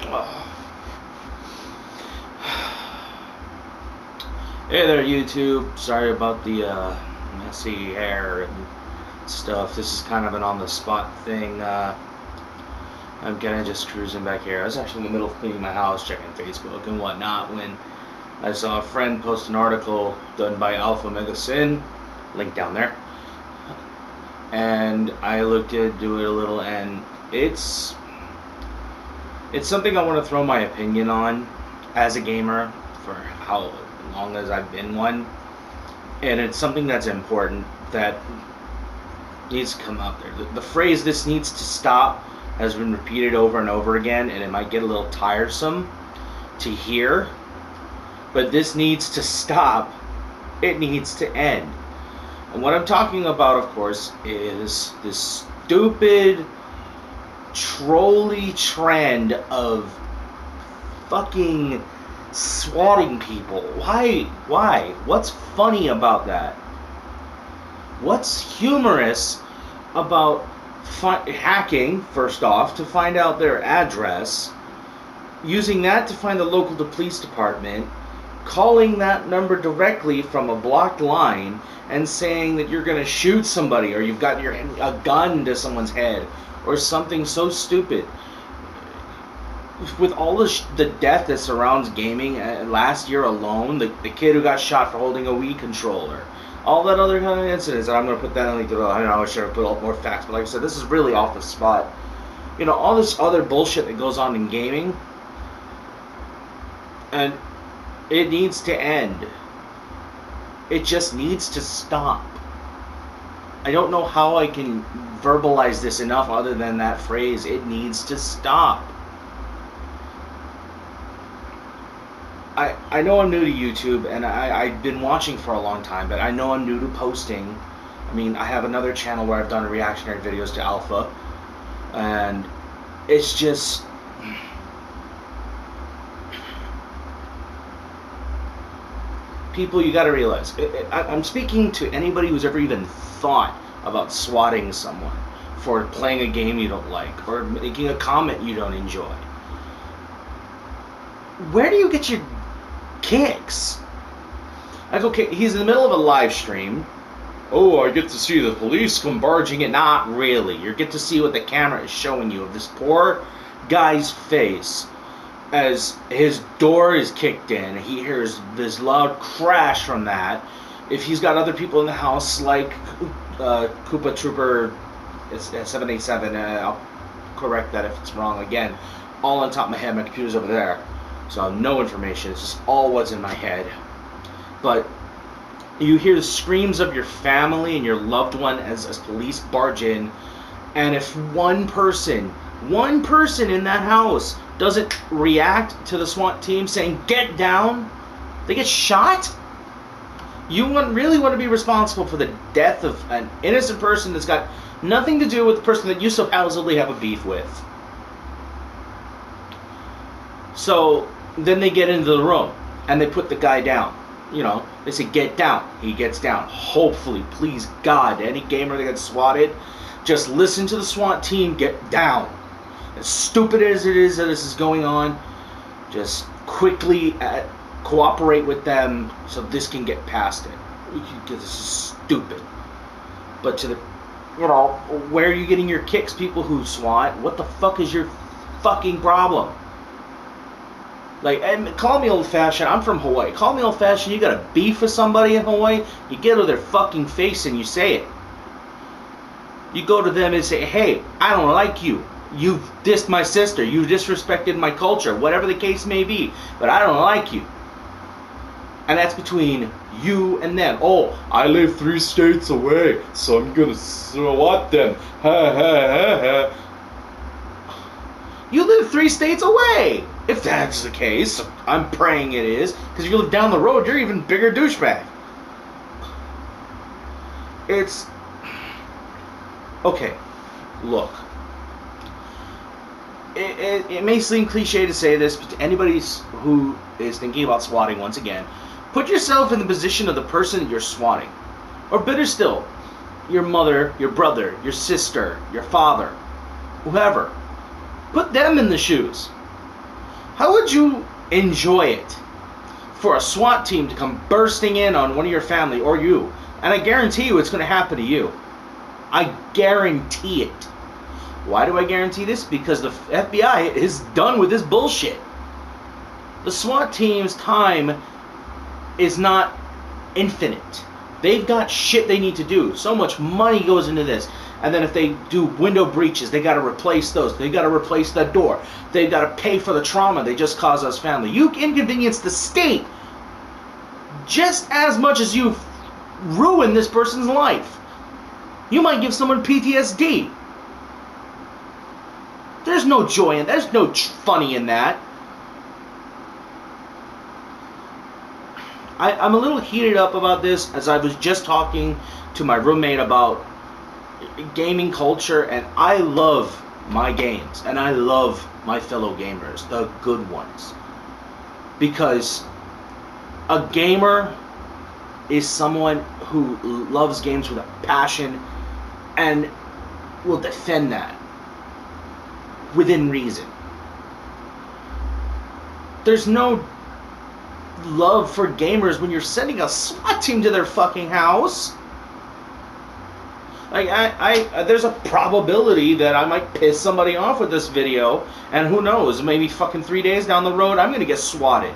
Hey there, YouTube. Sorry about the messy hair and stuff. This is kind of an on-the-spot thing. I'm kind of just cruising back here. I was actually in the middle of cleaning my house, checking Facebook and whatnot, when I saw a friend post an article done by Alpha Mega Sin, link down there, and I looked into it a little, and it's something I want to throw my opinion on as a gamer for how long as I've been one, and it's something that's important that needs to come out there. The phrase "this needs to stop" has been repeated over and over again, and it might get a little tiresome to hear, but this needs to stop. It needs to end. And what I'm talking about, of course, is this stupid trolly trend of fucking swatting people. Why? What's funny about that? What's humorous about hacking, first off, to find out their address, using that to find the local police department, calling that number directly from a blocked line, and saying that you're going to shoot somebody, or you've got a gun to someone's head, or something so stupid? With all the death that surrounds gaming, last year alone, the kid who got shot for holding a Wii controller, all that other kind of incidents, and I'm going to put that in the I don't know, I should have put up more facts, but like I said, this is really off the spot. You know, all this other bullshit that goes on in gaming, and it needs to end. It just needs to stop. I don't know how I can verbalize this enough other than that phrase, it needs to stop. I know I'm new to YouTube, and I've been watching for a long time, but I know I'm new to posting. I mean, I have another channel where I've done reactionary videos to Alpha, and it's just... people, you gotta realize, I'm speaking to anybody who's ever even thought about swatting someone for playing a game you don't like, or making a comment you don't enjoy. Where do you get your kicks? Like, okay, he's in the middle of a live stream. Oh, I get to see the police come barging in. Not really. You get to see what the camera is showing you of this poor guy's face as his door is kicked in. He hears this loud crash from that. If he's got other people in the house, like Koopa Trooper 787, I'll correct that if it's wrong again. All on top of my head, my computer's over there, so no information. It's just all what's in my head. But you hear the screams of your family and your loved one as police barge in, and if one person in that house doesn't react to the SWAT team saying, "Get down," they get shot? You really want to be responsible for the death of an innocent person that's got nothing to do with the person that you supposedly have a beef with. So then they get into the room and they put the guy down. You know, they say, "Get down." He gets down. Hopefully, please God, any gamer that gets swatted, just listen to the SWAT team, get down. As stupid as it is that this is going on, just quickly cooperate with them so this can get past it. This is stupid. But to the, you know, where are you getting your kicks, people who SWAT? What the fuck is your fucking problem? Like, and call me old-fashioned. I'm from Hawaii. Call me old-fashioned. You got a beef with somebody in Hawaii, you get to their fucking face and you say it. You go to them and say, "Hey, I don't like you. You've dissed my sister. You disrespected my culture," whatever the case may be. But I don't like you. And that's between you and them. "Oh, I live 3 states away, so I'm gonna swat them. Ha ha ha ha." You live 3 states away. If that's the case, I'm praying it is, because if you live down the road, you're even bigger douchebag. It's... okay, look. It may seem cliche to say this, but to anybody who is thinking about swatting, once again, put yourself in the position of the person that you're swatting. Or better still, your mother, your brother, your sister, your father, whoever. Put them in the shoes. How would you enjoy it for a SWAT team to come bursting in on one of your family or you? And I guarantee you it's going to happen to you. I guarantee it. Why do I guarantee this? Because the FBI is done with this bullshit. The SWAT team's time is not infinite. They've got shit they need to do. So much money goes into this. And then if they do window breaches, they got to replace those. They got to replace that door. They got to pay for the trauma they just caused us family. You inconvenience the state just as much as you ruin this person's life. You might give someone PTSD. There's no joy in that. There's no funny in that. I'm a little heated up about this, as I was just talking to my roommate about gaming culture, and I love my games, and I love my fellow gamers, the good ones. Because a gamer is someone who loves games with a passion and will defend that within reason. There's no love for gamers when you're sending a SWAT team to their fucking house. Like, there's a probability that I might piss somebody off with this video, and who knows, maybe fucking 3 days down the road, I'm gonna get swatted.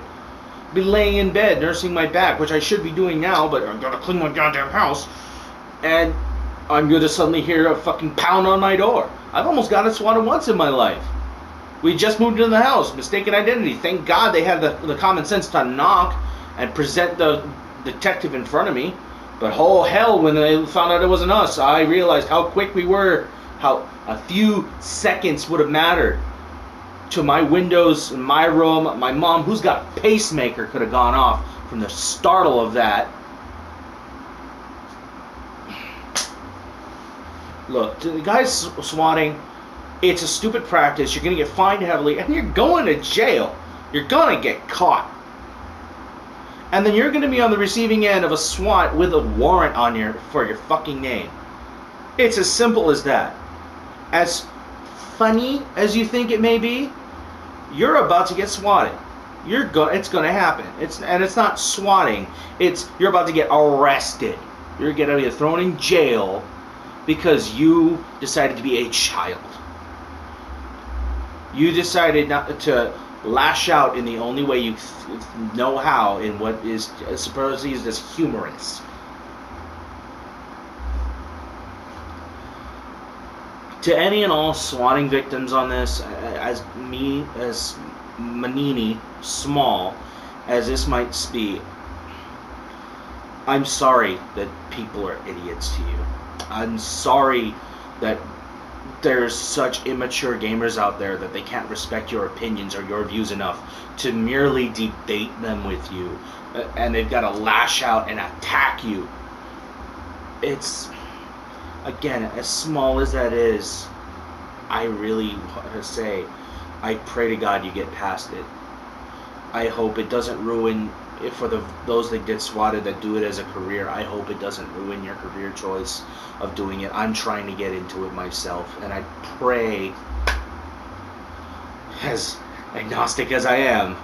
Be laying in bed, nursing my back, which I should be doing now, but I gotta clean my goddamn house, and I'm gonna suddenly hear a fucking pound on my door. I've almost gotten swatted once in my life. We just moved into the house, mistaken identity. Thank God they had the common sense to knock and present the detective in front of me. But oh hell, when they found out it wasn't us, I realized how quick we were, how a few seconds would have mattered to my windows in my room. My mom, who's got a pacemaker, could have gone off from the startle of that. Look, to the guys swatting, it's a stupid practice. You're going to get fined heavily, and you're going to jail. You're going to get caught. And then you're going to be on the receiving end of a SWAT with a warrant on for your fucking name. It's as simple as that. As funny as you think it may be, you're about to get swatted. It's going to happen. It's not swatting. You're about to get arrested. You're going to get thrown in jail because you decided to be a child. You decided not to lash out in the only way you know how, in what is supposedly is this humorous. To any and all swatting victims on this, as Manini, small as this might be, I'm sorry that people are idiots to you. I'm sorry that there's such immature gamers out there that they can't respect your opinions or your views enough to merely debate them with you, and they've got to lash out and attack you. It's, again, as small as that is, I really want to say, I pray to God you get past it. I hope it doesn't ruin, for those that get swatted that do it as a career, I hope it doesn't ruin your career choice of doing it. I'm trying to get into it myself, and I pray, as agnostic as I am,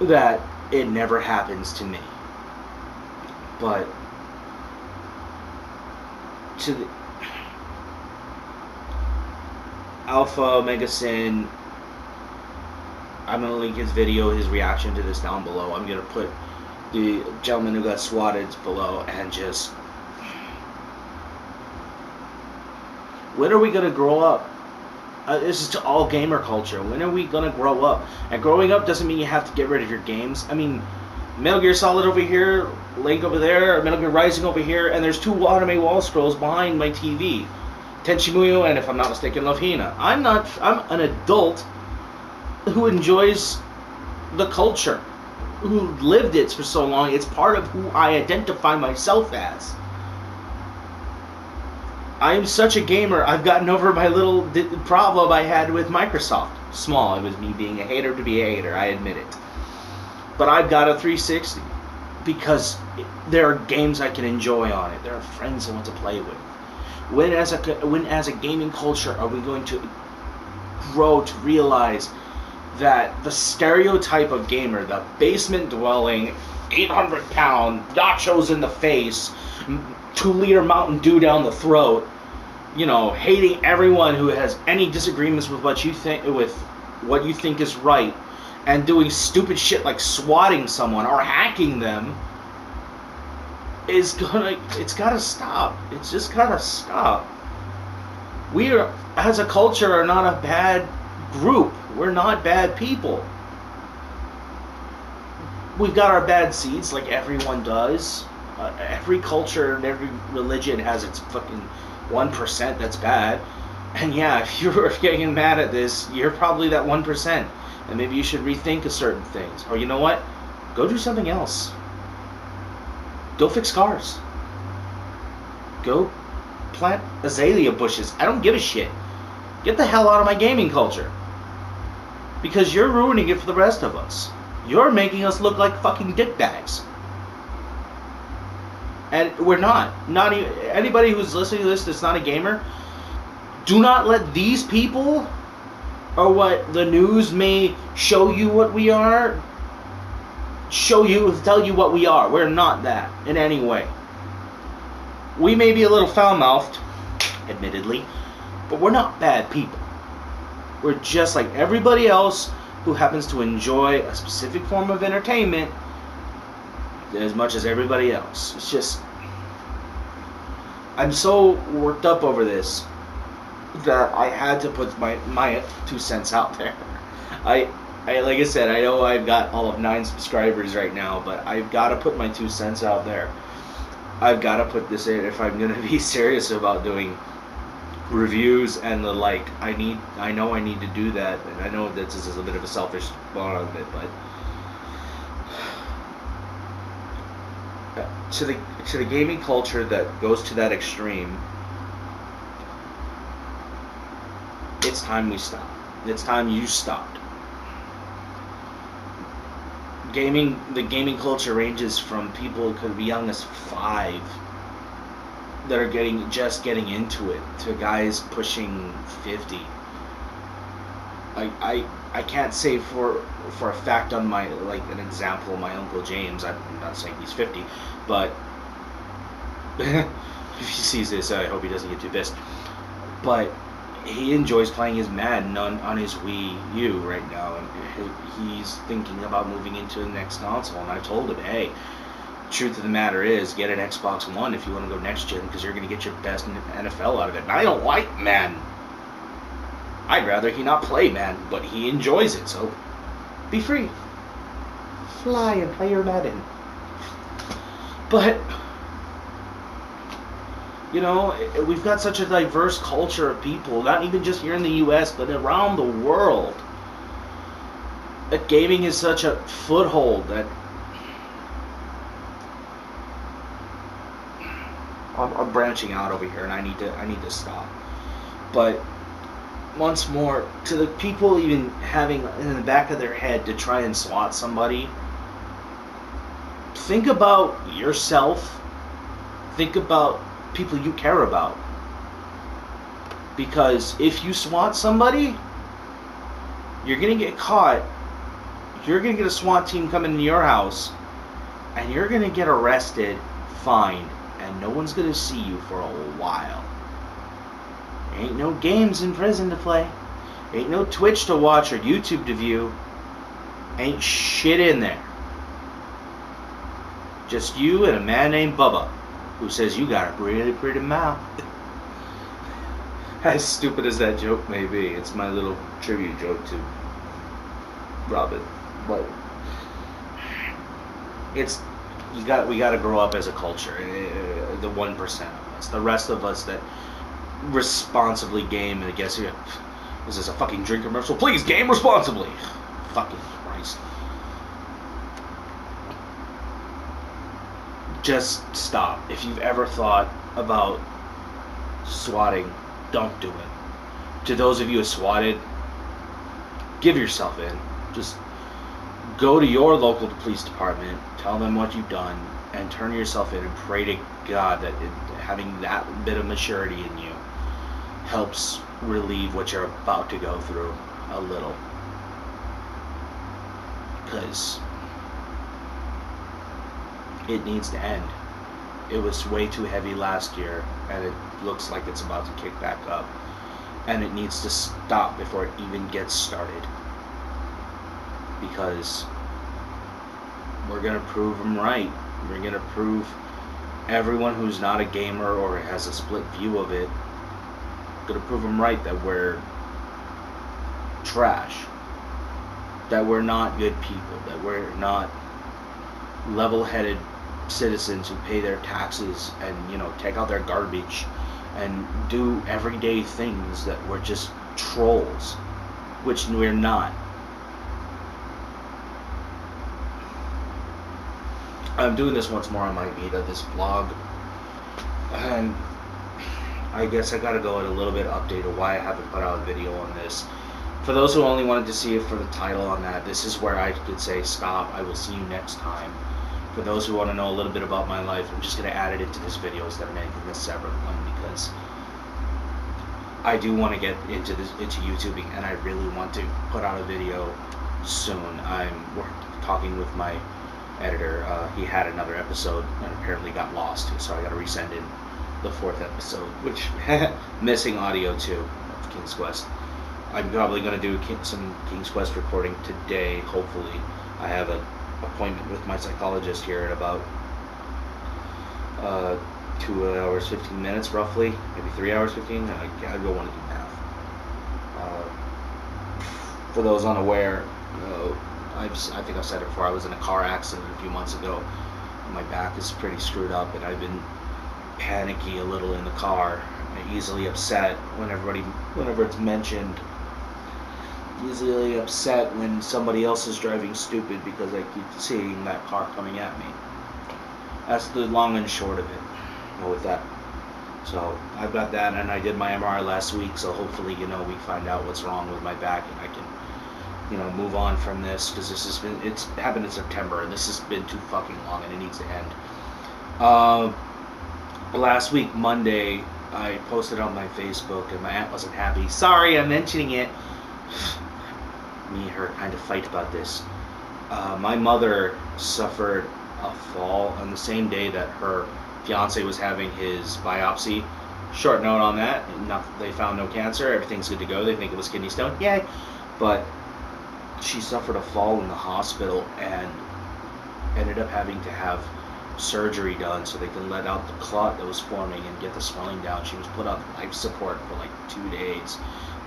that it never happens to me. But to the Alpha Omega Sin, I'm going to link his video, his reaction to this down below. I'm going to put the gentleman who got swatted below, and just, when are we going to grow up? This is to all gamer culture. When are we going to grow up? And growing up doesn't mean you have to get rid of your games. I mean, Metal Gear Solid over here, Link over there, Metal Gear Rising over here, and there's 2 anime wall scrolls behind my TV. Tenchimuyo, and if I'm not mistaken, Love Hina. I'm an adult who enjoys the culture, who lived it for so long. It's part of who I identify myself as. I am such a gamer. I've gotten over my little problem I had with Microsoft. Small. It was me being a hater to be a hater. I admit it. But I've got a 360 because there are games I can enjoy on it. There are friends I want to play with. When as a gaming culture are we going to grow to realize that the stereotype of gamer, the basement dwelling, 800-pound, nachos in the face, 2-liter Mountain Dew down the throat, you know, hating everyone who has any disagreements with what you think is right, and doing stupid shit like swatting someone or hacking them it's gotta stop. It's just gotta stop. We are, as a culture, are not a bad group. We're not bad people. We've got our bad seeds like everyone does. Every culture and every religion has its fucking 1% that's bad. And yeah, if you're getting mad at this, you're probably that 1%. And maybe you should rethink certain things. Or you know what? Go do something else. Go fix cars. Go plant azalea bushes. I don't give a shit. Get the hell out of my gaming culture. Because you're ruining it for the rest of us. You're making us look like fucking dickbags. And we're not. Not even, anybody who's listening to this that's not a gamer, do not let these people, or what the news may show you what we are, tell you what we are. We're not that in any way. We may be a little foul-mouthed, admittedly, but we're not bad people. We're just like everybody else who happens to enjoy a specific form of entertainment as much as everybody else. It's just, I'm so worked up over this that I had to put my 2 cents out there. I like I said, I know I've got all of 9 subscribers right now, but I've got to put my 2 cents out there. I've got to put this in if I'm going to be serious about doing reviews and the like. I know I need to do that, and I know that this is a bit of a selfish part of it, but to the gaming culture that goes to that extreme, it's time we stop. It's time you stopped. The gaming culture ranges from people who could be young as 5 that are just getting into it to guys pushing 50. I can't say for a fact on my, like, an example, my Uncle James, I'm not saying he's 50, but if he sees this, I hope he doesn't get too pissed. But he enjoys playing his Madden on his Wii U right now, and he's thinking about moving into the next console, and I told him, hey, truth of the matter is, get an Xbox One if you want to go next gen, because you're going to get your best NFL out of it. And I don't like Madden. I'd rather he not play Madden, but he enjoys it, so be free. Fly and play your Madden. But, you know, we've got such a diverse culture of people, not even just here in the U.S., but around the world. That gaming is such a foothold that I'm branching out over here, and I need to stop. But once more, to the people even having in the back of their head to try and swat somebody, think about yourself. Think about people you care about. Because if you swat somebody, you're going to get caught. You're going to get a SWAT team coming into your house, and you're going to get arrested, fined, and no one's going to see you for a while. Ain't no games in prison to play. Ain't no Twitch to watch or YouTube to view. Ain't shit in there. Just you and a man named Bubba, who says you got a really pretty mouth. As stupid as that joke may be, it's my little tribute joke to Robin. But we got to grow up as a culture. The 1% of us, the rest of us that responsibly game, and I guess this is a fucking drink commercial. Please game responsibly. Fucking Christ. Just stop. If you've ever thought about swatting, don't do it. To those of you who swatted, give yourself in. Just go to your local police department, tell them what you've done, and turn yourself in and pray to God that having that bit of maturity in you helps relieve what you're about to go through a little. because it needs to end. It was way too heavy last year, and it looks like it's about to kick back up. And it needs to stop before it even gets started. Because we're going to prove them right. We're going to prove everyone who's not a gamer or has a split view of it, going to prove them right that we're trash. That we're not good people. That we're not level-headed citizens who pay their taxes and, you know, take out their garbage and do everyday things, that we're just trolls, which we're not. I'm doing this once more on my Vita, this vlog, and I guess I gotta go at a little bit update of why I haven't put out a video on this. For those who only wanted to see it for the title on that, this is where I could say stop, I will see you next time. For those who want to know a little bit about my life, I'm just going to add it into this video instead of making a separate one, because I do want to get into YouTubing, and I really want to put out a video soon. I'm talking with my editor. He had another episode and apparently got lost, so I got to resend in the 4th episode, which missing audio too of King's Quest. I'm probably going to do some King's Quest recording today, hopefully. I have an appointment with my psychologist here in about 2 hours 15 minutes roughly, maybe 3 hours 15. I go want to do math. For those unaware, I think I've said it before, I was in a car accident a few months ago. My back is pretty screwed up, and I've been panicky a little in the car, easily upset whenever it's mentioned. Easily upset when somebody else is driving stupid because I keep seeing that car coming at me. That's the long and short of it with that. So I've got that, and I did my MRI last week, so hopefully, you know, we find out what's wrong with my back and I can, you know, move on from this, because it's happened in September, and this has been too fucking long, and it needs to end. Last week, Monday, I posted on my Facebook, and my aunt wasn't happy. Sorry, I'm mentioning it. Me and her kind of fight about this. My mother suffered a fall on the same day that her fiance was having his biopsy. Short note on that, they found no cancer, everything's good to go, they think it was kidney stone, yay! But she suffered a fall in the hospital and ended up having to have surgery done so they can let out the clot that was forming and get the swelling down. She was put on life support for like 2 days.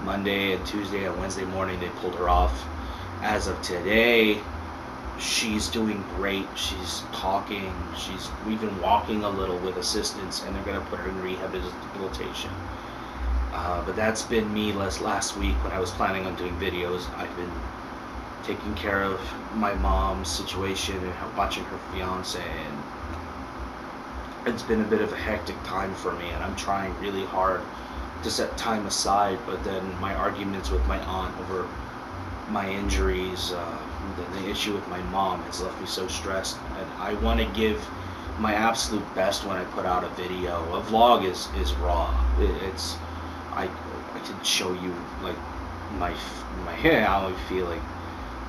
Monday and Tuesday and Wednesday morning they pulled her off. As of today, she's doing great. She's talking, she's even walking a little with assistance, and they're going to put her in rehabilitation. But that's been me last week when I was planning on doing videos. I've been taking care of my mom's situation and watching her fiance, and it's been a bit of a hectic time for me, and I'm trying really hard to set time aside, but then my arguments with my aunt over my injuries, the issue with my mom has left me so stressed, and I want to give my absolute best when I put out a video. A vlog is raw. I can show you like my how I'm feeling.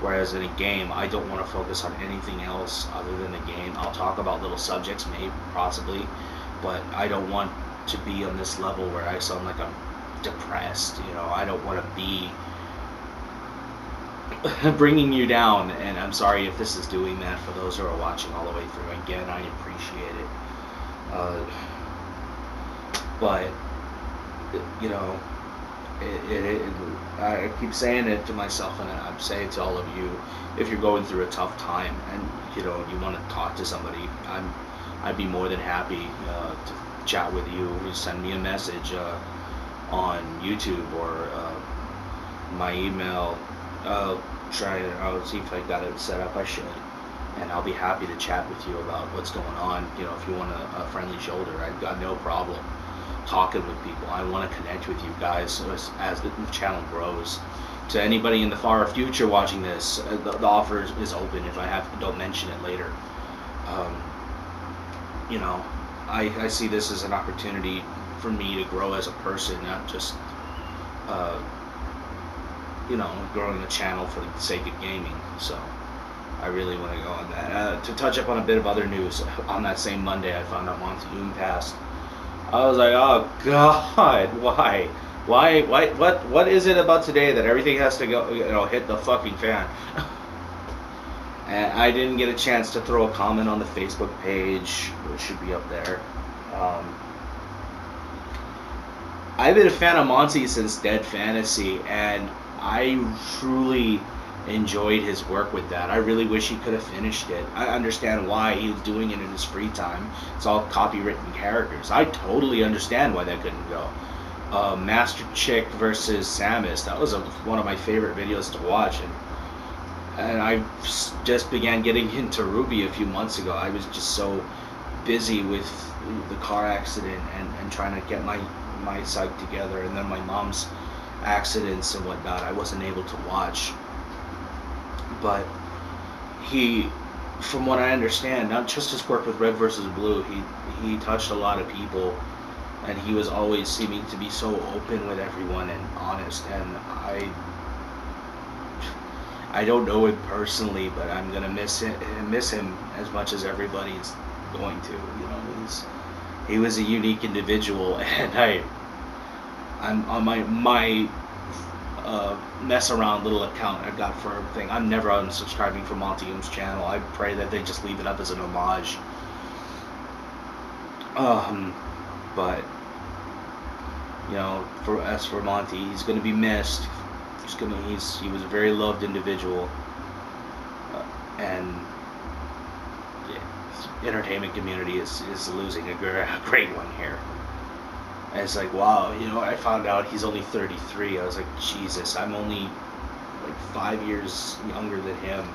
Whereas in a game, I don't want to focus on anything else other than the game. I'll talk about little subjects, maybe, possibly, but I don't want to be on this level where I sound like I'm depressed. You know, I don't want to be bringing you down, and I'm sorry if this is doing that for those who are watching all the way through. Again, I appreciate it. But, you know, I keep saying it to myself, and I'm saying it to all of you. If you're going through a tough time and, you know, you want to talk to somebody, I'd be more than happy to chat with you. Send me a message on YouTube or my email. I'll see if I got it set up. I should, and I'll be happy to chat with you about what's going on. You know, if you want a friendly shoulder, I've got no problem talking with people. I want to connect with you guys as the channel grows. To anybody in the far future watching this, the offer is open. If I don't mention it later. You know, I see this as an opportunity for me to grow as a person, not just you know, growing a channel for the sake of gaming. So I really want to go on that. To touch up on a bit of other news, on that same Monday, I found out Monty Doom passed. I was like, oh God, why? What is it about today that everything has to go, hit the fucking fan? And I didn't get a chance to throw a comment on the Facebook page, which should be up there. I've been a fan of Monty since Dead Fantasy, and I truly enjoyed his work with that. I really wish he could have finished it. I understand why he was doing it in his free time. It's all copywritten characters. I totally understand why that couldn't go. Master Chick versus Samus. That was one of my favorite videos to watch, and I just began getting into Ruby a few months ago. I was just so busy with the car accident and trying to get my psych together, and then my mom's accidents and whatnot. I wasn't able to watch. But he, from what I understand, not just his work with Red versus Blue, he touched a lot of people, and he was always seeming to be so open with everyone and honest. And I don't know him personally, but I'm gonna miss him as much as everybody's going to. He was a unique individual, and I'm on my mess around little account I got for everything. I'm never unsubscribing from Monty Doom's channel. I pray that they just leave it up as an homage. But as for Monty, he's gonna be missed. He was a very loved individual, and the entertainment community is losing a great one here. And it's like, wow, I found out he's only 33. I was like, Jesus, I'm only like 5 years younger than him.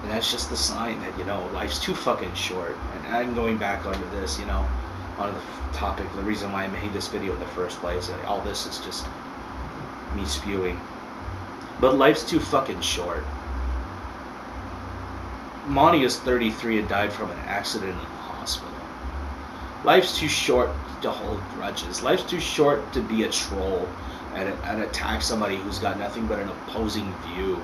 And that's just the sign that, life's too fucking short. And I'm going back onto this, onto the topic, the reason why I made this video in the first place. And all this is just me spewing. But life's too fucking short. Monty is 33 and died from an accident in the hospital. Life's too short to hold grudges. Life's too short to be a troll and attack somebody who's got nothing but an opposing view.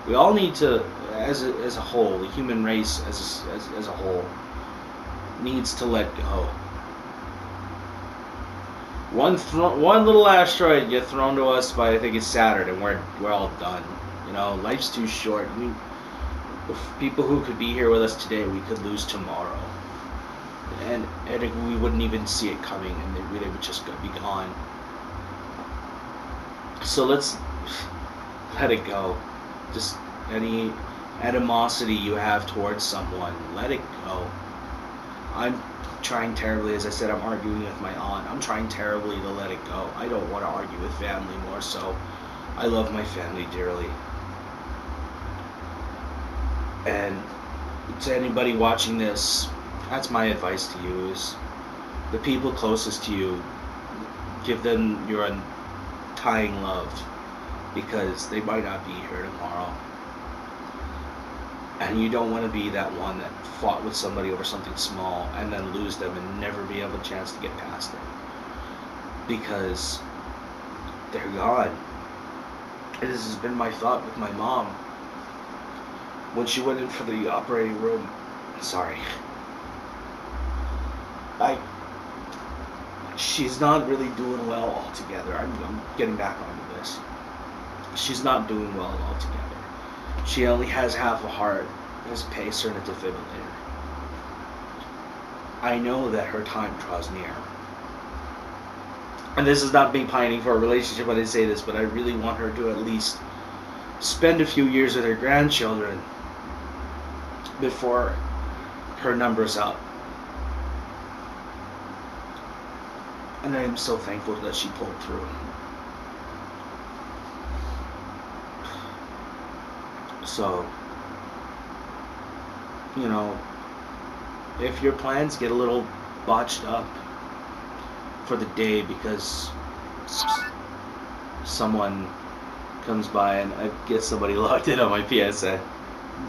We all need to, as a whole, the human race as a whole, needs to let go. One little asteroid get thrown to us by, I think it's Saturn, and we're all done. Life's too short. People who could be here with us today, we could lose tomorrow, and we wouldn't even see it coming, and they would just be gone. So let's let it go. Just any animosity you have towards someone, let it go. I'm trying terribly, as I said, I'm arguing with my aunt. I'm trying terribly to let it go. I don't want to argue with family more so. I love my family dearly. And to anybody watching this, that's my advice to you, is the people closest to you, give them your undying love, because they might not be here tomorrow. And you don't want to be that one that fought with somebody over something small and then lose them and never be able a chance to get past it, because they're gone. And this has been my thought with my mom when she went in for the operating room. Sorry. She's not really doing well altogether. I'm getting back onto this. She's not doing well altogether. She only has half a heart, has a pacer, and a defibrillator. I know that her time draws near. And this is not me pining for a relationship when I say this, but I really want her to at least spend a few years with her grandchildren before her number's up. And I am so thankful that she pulled through. So, if your plans get a little botched up for the day because someone comes by, and I get somebody logged in on my PSN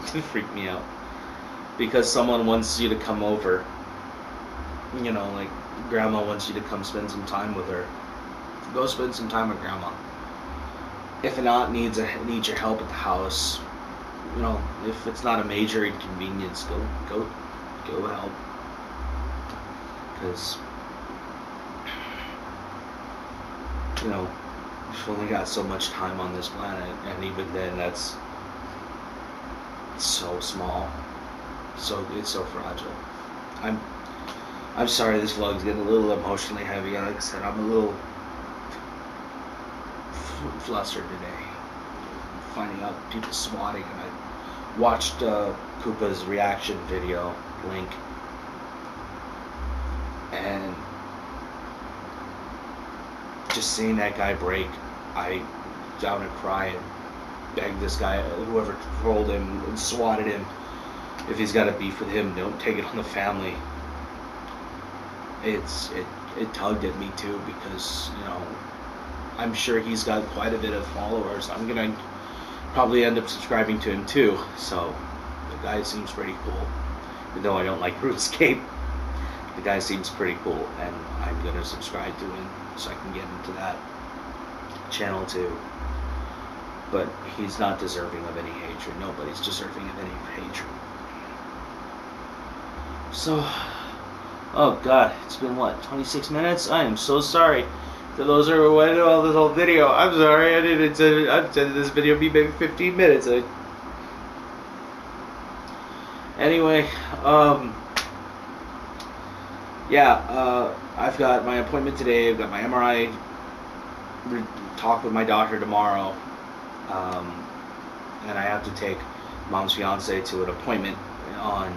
to freak me out, because someone wants you to come over, like grandma wants you to come spend some time with her, go spend some time with grandma. If not, needs your help at the house, you know, if it's not a major inconvenience, go help, because you know we've only got so much time on this planet, and even then, that's so small, so it's so fragile. I'm sorry this vlog's getting a little emotionally heavy. Like I said, I'm a little flustered today, finding out people swatting, and I watched Koopa's reaction video, Link, and just seeing that guy break, I down and cry and beg this guy, whoever trolled him and swatted him, if he's got a beef with him, don't take it on the family. It tugged at me too, because you know I'm sure he's got quite a bit of followers. I'm gonna probably end up subscribing to him too. So the guy seems pretty cool. Even though I don't like RuneScape, the guy seems pretty cool, and I'm gonna subscribe to him so I can get into that channel too. But he's not deserving of any hatred. Nobody's deserving of any hatred. So, oh god, it's been what, 26 minutes? I am so sorry to those who went all this whole video. I'm sorry, I intended this video be maybe 15 minutes. Anyway, yeah, I've got my appointment today. I've got my MRI talk with my doctor tomorrow, and I have to take Mom's fiance to an appointment on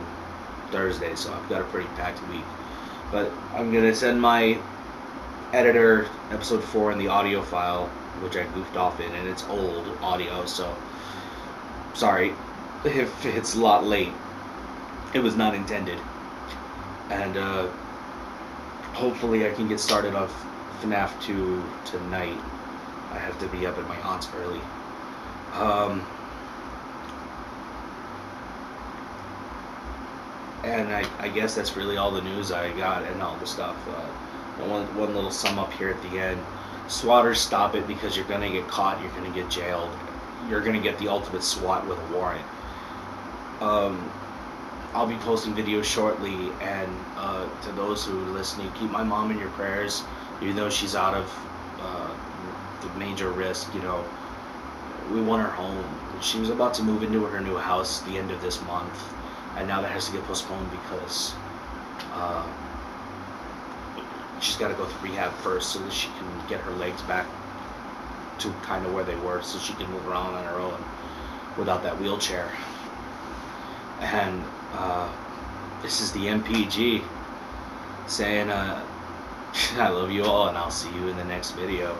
Thursday, so I've got a pretty packed week. But I'm gonna send my editor episode 4 in the audio file, which I goofed off in, and it's old audio, so sorry if it's a lot late. It was not intended. And hopefully I can get started on FNAF 2 tonight. I have to be up at my aunt's early. And I guess that's really all the news I got, and all the stuff. One little sum up here at the end. Swatters, stop it, because you're going to get caught, you're going to get jailed. You're going to get the ultimate SWAT with a warrant. I'll be posting videos shortly, and to those who are listening, keep my mom in your prayers, even though she's out of the major risk. You know, we want her home. She was about to move into her new house the end of this month, and now that has to get postponed because she's got to go through rehab first, so that she can get her legs back to kind of where they were, so she can move around on her own without that wheelchair. And this is the MPG saying I love you all, and I'll see you in the next video.